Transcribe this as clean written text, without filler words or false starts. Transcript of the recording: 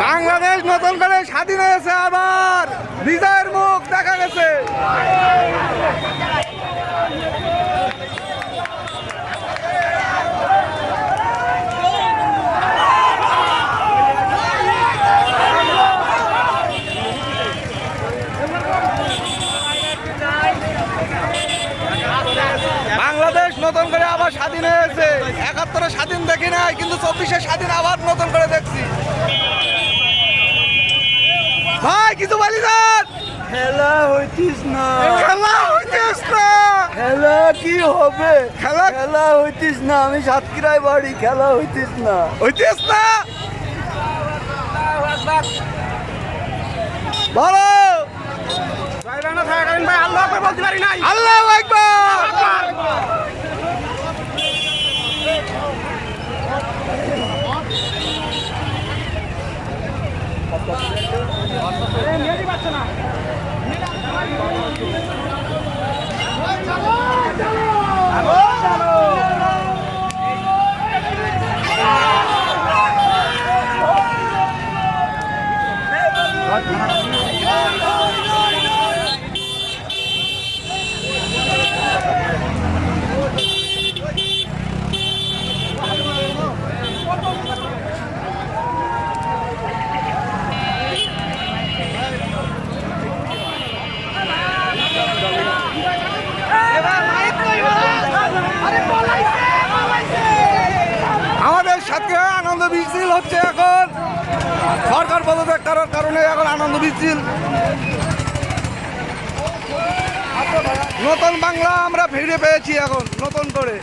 বাংলাদেশ নতুন করে স্বাধীন হয়েছে, আবার বিজয়ের মুখ দেখা গেছে। বাংলাদেশ নতুন করে আবার স্বাধীন হয়েছে। ৭১ স্বাধীন দেখি নাই, কিন্তু ২৪ স্বাধীন আবার নতুন করে দেখছি। ভাই কিছু বলি না, খেলা হইতিস না, খেলা হইতেছ না, খেলা কি হবে, খেলা খেলা হইতিস না। আমি সাতক্ষীরায় বাড়ি, খেলা হইতিস না, হইতেছ না। বলো আল্লাহু আকবার। আমাদের সাতক্ষীরায় আনন্দ মিছিল হচ্ছে এখন, সরকার পদত্যাগ করার কারণে এখন আনন্দ মিছিল। নতুন বাংলা আমরা ফিরে পেয়েছি এখন নতুন করে।